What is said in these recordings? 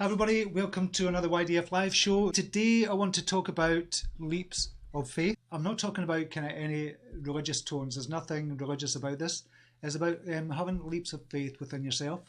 Everybody, welcome to another YDF Live show. Today I want to talk about leaps of faith. I'm not talking about kind of any religious tones. There's nothing religious about this. It's about having leaps of faith within yourself.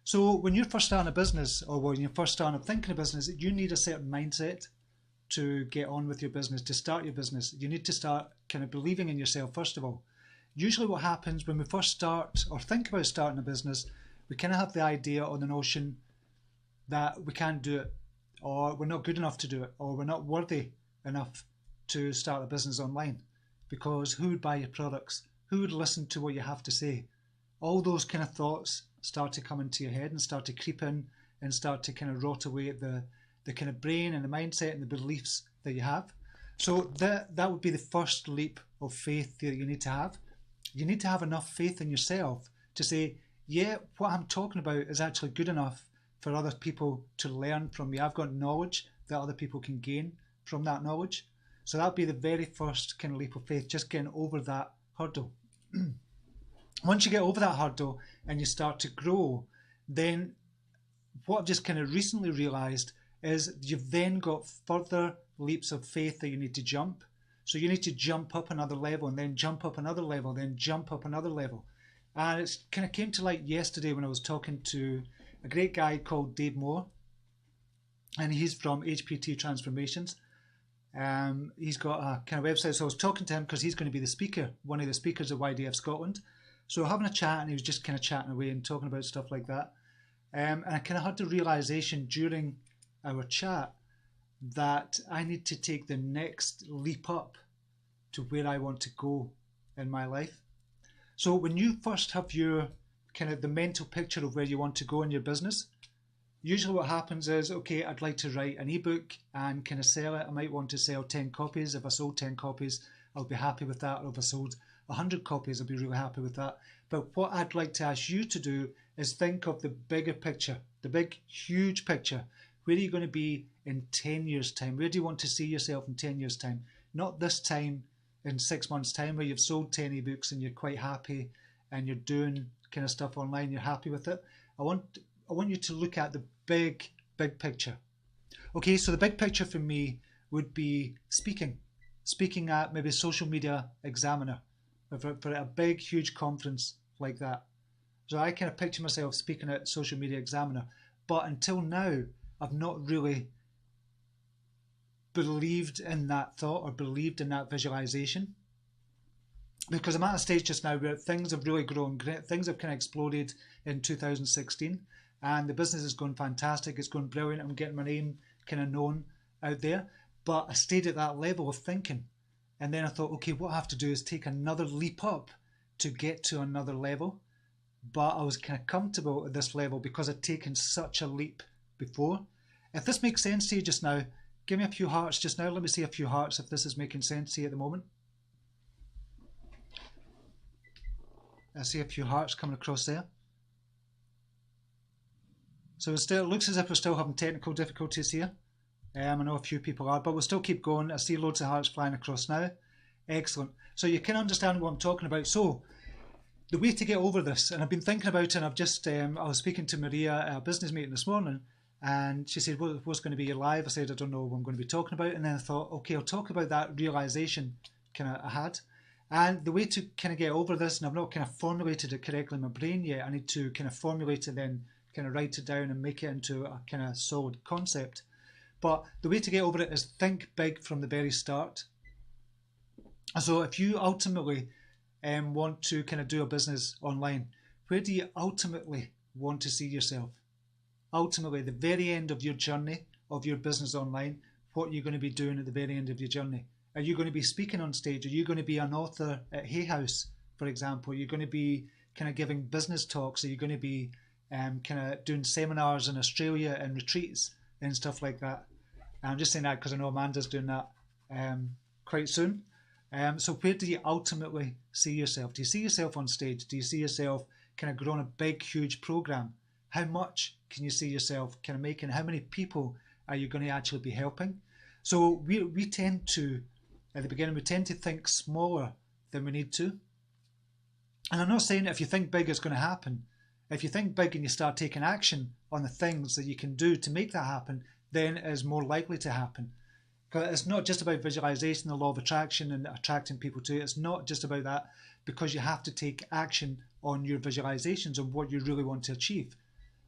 So when you're first starting a business, or when you're first starting thinking a business, you need a certain mindset to get on with your business, to start your business. You need to start kind of believing in yourself first of all. Usually what happens when we first start or think about starting a business, we kind of have the idea or the notion that we can't do it, or we're not good enough to do it, or we're not worthy enough to start a business online, because who would buy your products? Who would listen to what you have to say? All those kind of thoughts start to come into your head and start to creep in and start to kind of rot away at the kind of brain and the mindset and the beliefs that you have. So that would be the first leap of faith that you need to have. You need to have enough faith in yourself to say, yeah, what I'm talking about is actually good enough for other people to learn from me. I've got knowledge that other people can gain from that knowledge. So that'll be the very first kind of leap of faith, just getting over that hurdle. Once you get over that hurdle and you start to grow, then what I've just kind of recently realized is you've then got further leaps of faith that you need to jump. So you need to jump up another level, and then jump up another level, then jump up another level. And it's kind of came to light yesterday when I was talking to a great guy called Dave Moore, and he's from HPT Transformations. He's got a kind of website, so I was talking to him because he's going to be the speaker, one of the speakers at YDF Scotland. So having a chat, and he was just kind of chatting away and talking about stuff like that. And I kind of had the realization during our chat that I need to take the next leap up to where I want to go in my life. So when you first have your kind of the mental picture of where you want to go in your business, usually what happens is, okay, I'd like to write an ebook and kind of sell it. I might want to sell 10 copies. If I sold 10 copies, I'll be happy with that. Or if I sold 100 copies, I'll be really happy with that. But what I'd like to ask you to do is think of the bigger picture, the big, huge picture. Where are you going to be in 10 years' time? Where do you want to see yourself in 10 years' time? Not this time in 6 months' time where you've sold 10 ebooks and you're quite happy and you're doing kind of stuff online, you're happy with it. I want you to look at the big picture. Okay, so the big picture for me would be speaking at maybe Social Media Examiner for a big, huge conference like that. So I kind of picture myself speaking at Social Media Examiner, but until now, I've not really believed in that thought or believed in that visualization, because I'm at a stage just now where things have really grown. Things have kind of exploded in 2016, and the business is going fantastic. It's going brilliant. I'm getting my name kind of known out there, but I stayed at that level of thinking, and then I thought, okay, what I have to do is take another leap up to get to another level. But I was kind of comfortable at this level because I'd taken such a leap before. If this makes sense to you just now, give me a few hearts just now. Let me see a few hearts if this is making sense to you at the moment. I see a few hearts coming across there. So it looks as if we're still having technical difficulties here. I know a few people are, but we'll still keep going. I see loads of hearts flying across now. Excellent. So you can understand what I'm talking about. So the way to get over this, and I've been thinking about it, and I've just, I was speaking to Maria at a business meeting this morning, and she said, what's going to be your live? I said, I don't know what I'm going to be talking about. And then I thought, okay, I'll talk about that realization kind of I had. And the way to kind of get over this, and I've not kind of formulated it correctly in my brain yet, I need to kind of formulate it, then kind of write it down and make it into a kind of solid concept. But the way to get over it is think big from the very start. So if you ultimately want to kind of do a business online, where do you ultimately want to see yourself? Ultimately, the very end of your journey of your business online, what you're going to be doing at the very end of your journey. Are you going to be speaking on stage? Are you going to be an author at Hay House, for example? Are you going to be kind of giving business talks? Are you going to be kind of doing seminars in Australia and retreats and stuff like that? And I'm just saying that because I know Amanda's doing that quite soon. So where do you ultimately see yourself? Do you see yourself on stage? Do you see yourself kind of growing a big, huge program? How much can you see yourself kind of making? How many people are you going to actually be helping? So we tend to, at the beginning, we tend to think smaller than we need to. And I'm not saying if you think big it's going to happen. If you think big and you start taking action on the things that you can do to make that happen, then it is more likely to happen. Because it's not just about visualization, the law of attraction and attracting people to it. It's not just about that, because you have to take action on your visualizations of what you really want to achieve.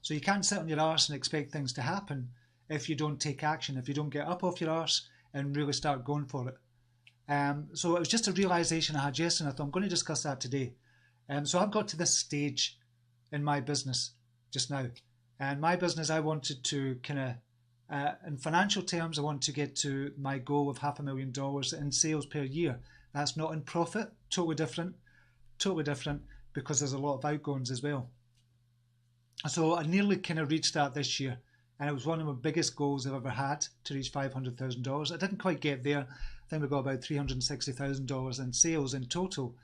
So you can't sit on your arse and expect things to happen if you don't take action, if you don't get up off your arse and really start going for it. So it was just a realization I had yesterday, and I thought I'm going to discuss that today. So I've got to this stage in my business just now. And my business, I wanted to in financial terms, I want to get to my goal of $500,000 in sales per year. That's not in profit, totally different, because there's a lot of outgoings as well. So I nearly reached that this year, and it was one of my biggest goals I've ever had, to reach $500,000. I didn't quite get there. I think we got about $360,000 in sales in total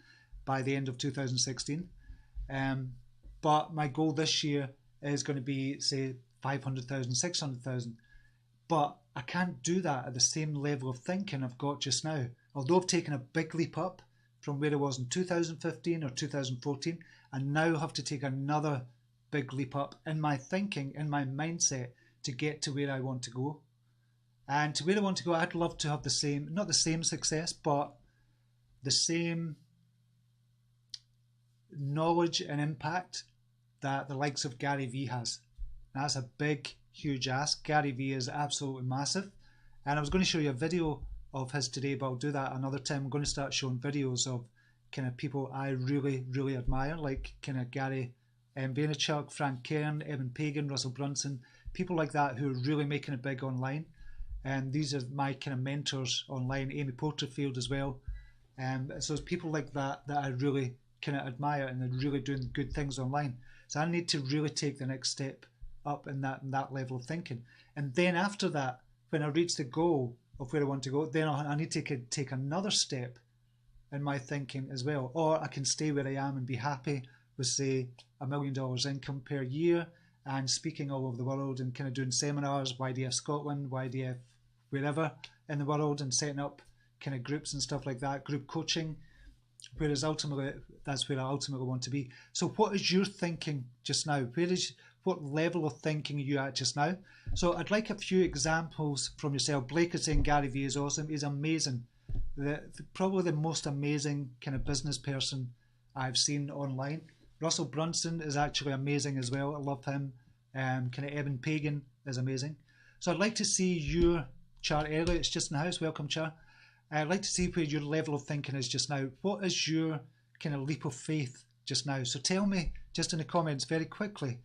by the end of 2016. But my goal this year is going to be, say, 500,000, 600,000. But I can't do that at the same level of thinking I've got just now. Although I've taken a big leap up from where I was in 2015 or 2014, I now have to take another big leap up in my thinking, in my mindset, to get to where I want to go. And to where I want to go, I'd love to have the same, not the same success, but the same knowledge and impact that the likes of Gary Vee has. That's a big, huge ask. Gary Vee is absolutely massive. And I was going to show you a video of his today, but I'll do that another time. I'm going to start showing videos of people I really, really admire, like Gary Vaynerchuk, Frank Kern, Evan Pagan, Russell Brunson, people like that who are really making it big online. And these are my mentors online, Amy Porterfield as well. So it's people like that I really admire, and they're really doing good things online. So I need to really take the next step up in that level of thinking. And then after that, when I reach the goal of where I want to go, then I need to take another step in my thinking as well. Or I can stay where I am and be happy with, say, $1 million income per year and speaking all over the world and doing seminars, YDF Scotland, YDF wherever in the world, and setting up groups and stuff like that, group coaching. Whereas ultimately, that's where I ultimately want to be. So what is your thinking just now? What level of thinking are you at just now? So I'd like a few examples from yourself. Blake is saying Gary Vee is awesome. He's amazing. Probably the most amazing business person I've seen online. Russell Brunson is actually amazing as well. I love him. Evan Pagan is amazing. So I'd like to see your chart. Elliot's just in the house. Welcome, Char. I'd like to see where your level of thinking is just now. What is your leap of faith just now? So tell me just in the comments very quickly,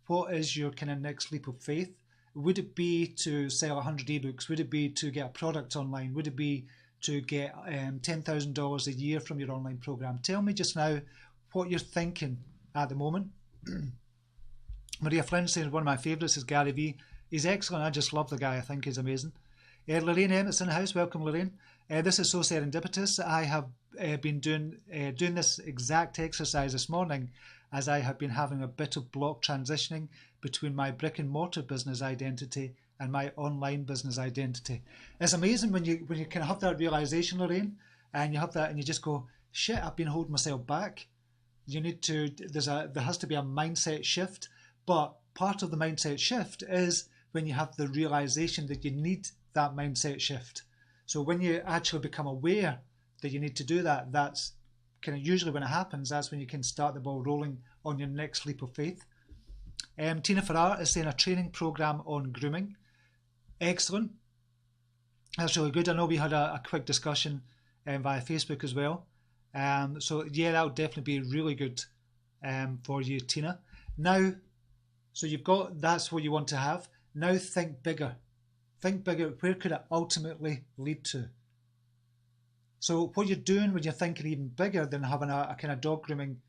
what is your next leap of faith? Would it be to sell 100 ebooks? Would it be to get a product online? Would it be to get $10,000 a year from your online program? Tell me just now what you're thinking at the moment. Maria Flynn says one of my favourites is Gary Vee. He's excellent. I just love the guy. I think he's amazing. Lorraine Emmett's in the house. Welcome, Lorraine. This is so serendipitous. I have been doing this exact exercise this morning, as I have been having a bit of block transitioning between my brick and mortar business identity and my online business identity. It's amazing when you have that realization, Lorraine, and you have that and you just go, shit, I've been holding myself back. You need to, there has to be a mindset shift, but part of the mindset shift is when you have the realization that you need that mindset shift. So when you actually become aware that you need to do that, that's usually when it happens, that's when you can start the ball rolling on your next leap of faith. Tina Farrar is saying a training program on grooming. Excellent. That's really good. I know we had a quick discussion via Facebook as well. So yeah, that would definitely be really good for you, Tina. Now, so you've got, that's what you want to have. Now think bigger. Think bigger. Where could it ultimately lead to? So what you're doing when you're thinking even bigger than having a dog grooming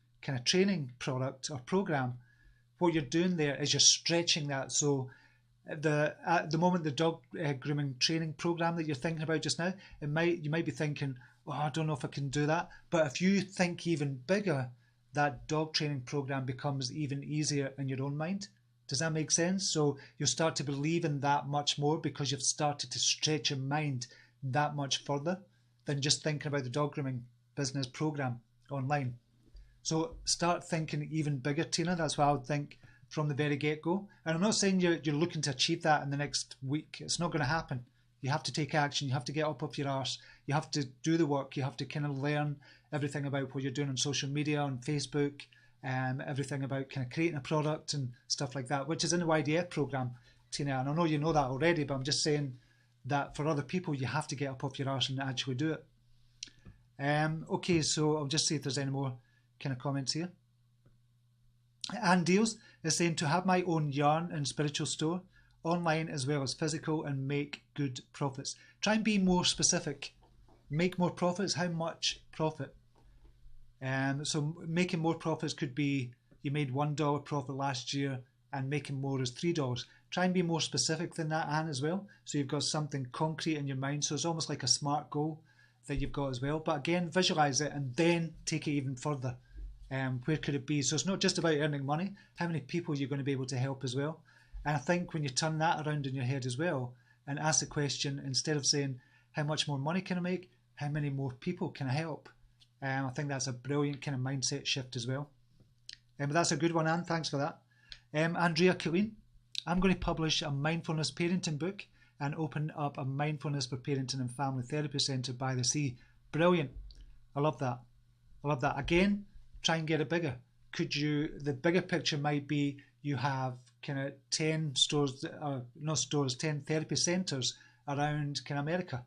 training product or program, what you're doing there is you're stretching that. So at the moment, the dog grooming training program that you're thinking about just now, you might be thinking, oh, I don't know if I can do that. But if you think even bigger, that dog training program becomes even easier in your own mind. Does that make sense? So you'll start to believe in that much more because you've started to stretch your mind that much further than just thinking about the dog grooming business program online. So start thinking even bigger, Tina. That's what I would think from the very get-go. And I'm not saying you're looking to achieve that in the next week. It's not going to happen. You have to take action. You have to get up off your arse. You have to do the work. You have to kind of learn everything about what you're doing on social media, on Facebook, everything about kind of creating a product and stuff like that, which is in the YDF program, Tina. And I know you know that already, but I'm just saying that for other people, you have to get up off your arse and actually do it. Okay, so I'll just see if there's any more kind of comments here. Anne Deals is saying to have my own yarn and spiritual store, online as well as physical, and make good profits. Try and be more specific. Make more profits. How much profit? So making more profits could be you made $1 profit last year and making more is $3. Try and be more specific than that, Anne, as well. So you've got something concrete in your mind. So it's almost like a SMART goal that you've got as well. But again, visualize it and then take it even further. Where could it be? So it's not just about earning money. How many people you're going to be able to help as well? And I think when you turn that around in your head as well and ask the question, instead of saying, how much more money can I make? How many more people can I help? I think that's a brilliant kind of mindset shift as well. But that's a good one, Anne. Thanks for that. Andrea Killeen, I'm going to publish a mindfulness parenting book and open up a mindfulness for parenting and family therapy centre by the sea. Brilliant. I love that. I love that. Again, try and get it bigger. Could you, the bigger picture might be you have kind of 10 stores, not stores, 10 therapy centres around kind of America.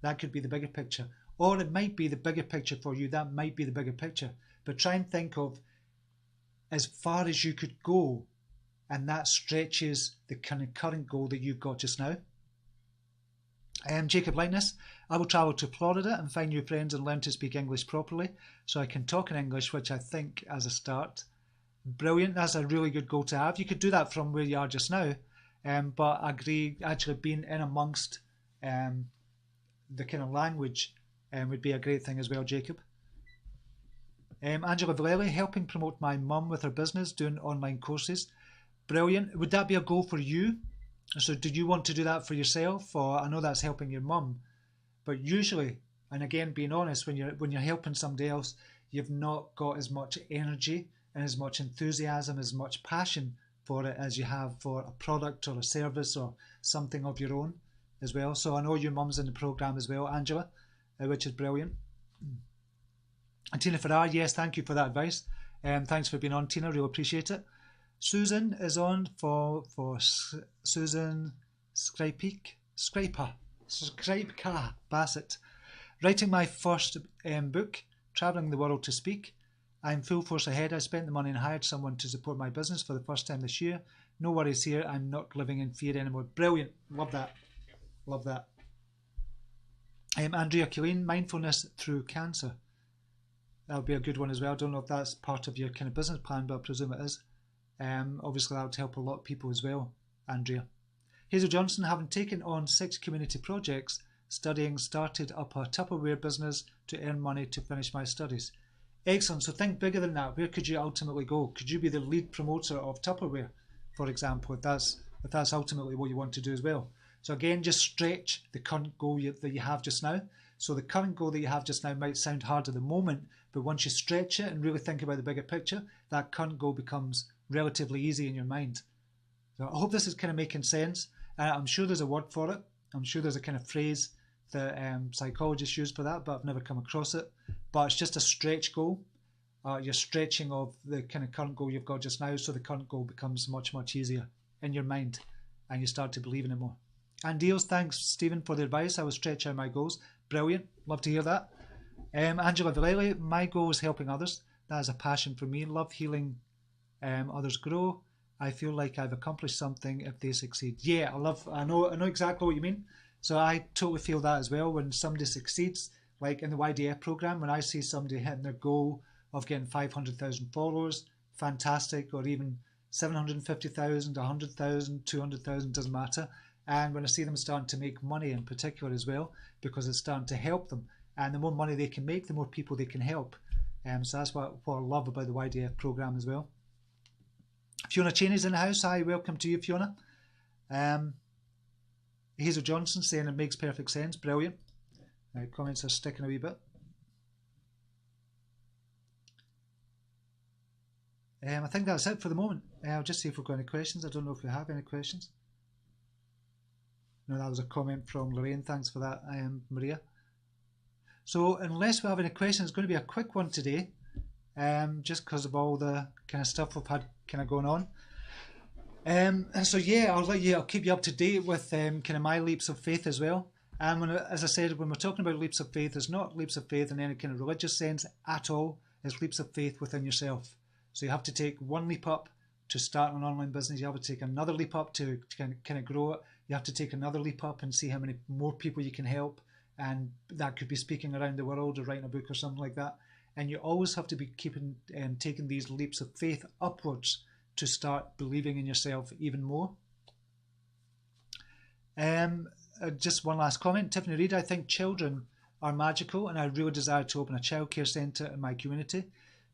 That could be the bigger picture. Or it might be the bigger picture for you. That might be the bigger picture. But try and think of as far as you could go, and that stretches the kind of current goal that you've got just now. Jacob Lightness, I will travel to Florida and find new friends and learn to speak English properly so I can talk in English, which I think as a start. Brilliant. That's a really good goal to have. You could do that from where you are just now, but I agree, actually being in amongst the kind of language would be a great thing as well, Jacob. Angela Valelli, helping promote my mum with her business, doing online courses. Brilliant. Would that be a goal for you? So do you want to do that for yourself? Or I know that's helping your mum, but usually, and again, being honest, when you're helping somebody else, you've not got as much energy and as much enthusiasm, as much passion for it as you have for a product or a service or something of your own as well. So I know your mum's in the program as well, Angela, which is brilliant. And Tina Farrar, yes, thank you for that advice. Thanks for being on, Tina, really appreciate it. Susan is on for Susan Scraper Bassett. Writing my first book, travelling the world to speak. I'm full force ahead. I spent the money and hired someone to support my business for the first time this year. No worries here. I'm not living in fear anymore. Brilliant. Love that. Love that. Andrea Killeen, mindfulness through cancer. That would be a good one as well. I don't know if that's part of your kind of business plan, but I presume it is. Obviously, that would help a lot of people as well, Andrea. Hazel Johnson, having taken on 6 community projects, studying, started up a Tupperware business to earn money to finish my studies. Excellent. So think bigger than that. Where could you ultimately go? Could you be the lead promoter of Tupperware, for example, if that's ultimately what you want to do as well? So again, just stretch the current goal that you have just now. So the current goal that you have just now might sound hard at the moment, but once you stretch it and really think about the bigger picture, that current goal becomes relatively easy in your mind. So I hope this is kind of making sense. I'm sure there's a word for it. I'm sure there's a kind of phrase that psychologists use for that, but I've never come across it. But it's just a stretch goal. You're stretching of the kind of current goal you've got just now, so the current goal becomes much, much easier in your mind, and you start to believe in it more. And deals, thanks, Stephen, for the advice. I will stretch out my goals. Brilliant. Love to hear that. Angela Valelli, my goal is helping others. That is a passion for me. Love healing others grow. I feel like I've accomplished something if they succeed. Yeah, I know exactly what you mean. So I totally feel that as well. When somebody succeeds, like in the YDF program, when I see somebody hitting their goal of getting 500,000 followers, fantastic, or even 750,000, 100,000, 200,000, doesn't matter. And when I see them starting to make money in particular as well, because it's starting to help them. And the more money they can make, the more people they can help. So that's what I love about the YDF program as well. Fiona Cheney's in the house. Hi, welcome to you, Fiona. Hazel Johnson saying it makes perfect sense. Brilliant. Comments are sticking a wee bit. I think that's it for the moment. I'll just see if we've got any questions. I don't know if we have any questions. No, that was a comment from Lorraine. Thanks for that, Maria. So unless we have any questions, it's going to be a quick one today, just because of all the kind of stuff we've had kind of going on. And so yeah, I'll keep you up to date with kind of my leaps of faith as well. And as I said, when we're talking about leaps of faith, it's not leaps of faith in any kind of religious sense at all. It's leaps of faith within yourself. So you have to take one leap up to start an online business. You have to take another leap up to kind of grow it. You have to take another leap up and see how many more people you can help. And that could be speaking around the world or writing a book or something like that. And you always have to be taking these leaps of faith upwards to start believing in yourself even more. Just one last comment. Tiffany Reid, I think children are magical, and I really desire to open a childcare centre in my community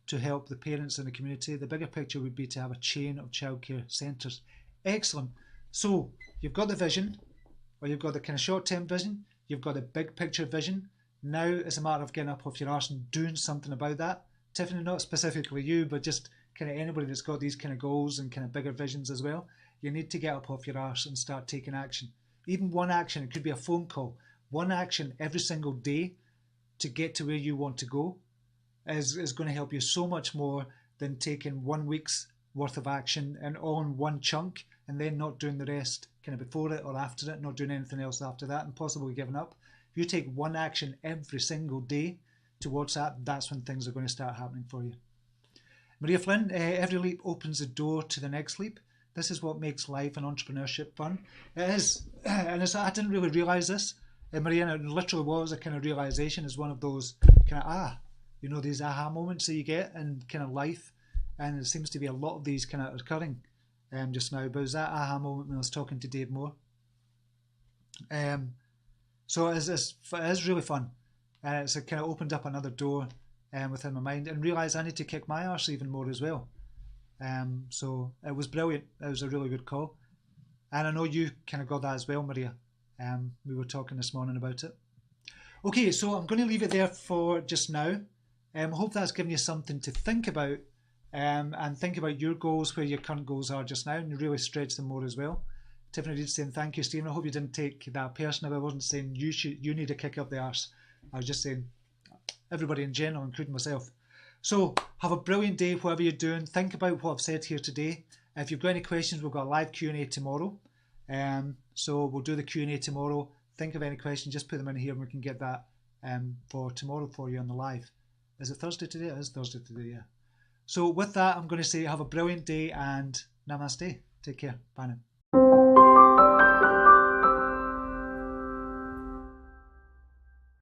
to help the parents in the community. The bigger picture would be to have a chain of childcare centres. Excellent. So you've got the vision, or you've got the kind of short-term vision, you've got the big picture vision. Now it's a matter of getting up off your arse and doing something about that. Tiffany, not specifically you, but just kind of anybody that's got these kind of goals and kind of bigger visions as well. You need to get up off your arse and start taking action. Even one action, it could be a phone call. One action every single day to get to where you want to go is going to help you so much more than taking 1 week's worth of action and all in one chunk and then not doing the rest kind of before it or after it, not doing anything else after that and possibly giving up. If you take one action every single day towards that, that's when things are going to start happening for you. Maria Flynn, every leap opens the door to the next leap. This is what makes life and entrepreneurship fun. It is, and I didn't really realise this. Maria, it literally was a kind of realisation. It's one of those kind of, these aha moments that you get in kind of life. And it seems to be a lot of these kind of occurring just now. But it was that aha moment when I was talking to Dave Moore. So it is really fun. And it's kind of opened up another door within my mind and realised I need to kick my arse even more as well. So it was brilliant. It was a really good call. And I know you kind of got that as well, Maria. We were talking this morning about it. Okay, so I'm going to leave it there for just now. I hope that's given you something to think about and think about your goals, where your current goals are just now, and really stretch them more as well. Tiffany Reid saying, thank you, Stephen. I hope you didn't take that personally. I wasn't saying you need a kick up the arse. I was just saying everybody in general, including myself. So have a brilliant day, whatever you're doing. Think about what I've said here today. If you've got any questions, we've got a live Q&A tomorrow. So we'll do the Q&A tomorrow. Think of any questions, just put them in here and we can get that for tomorrow for you on the live. Is it Thursday today? It is Thursday today, yeah. So with that, I'm going to say have a brilliant day and namaste. Take care. Bye now.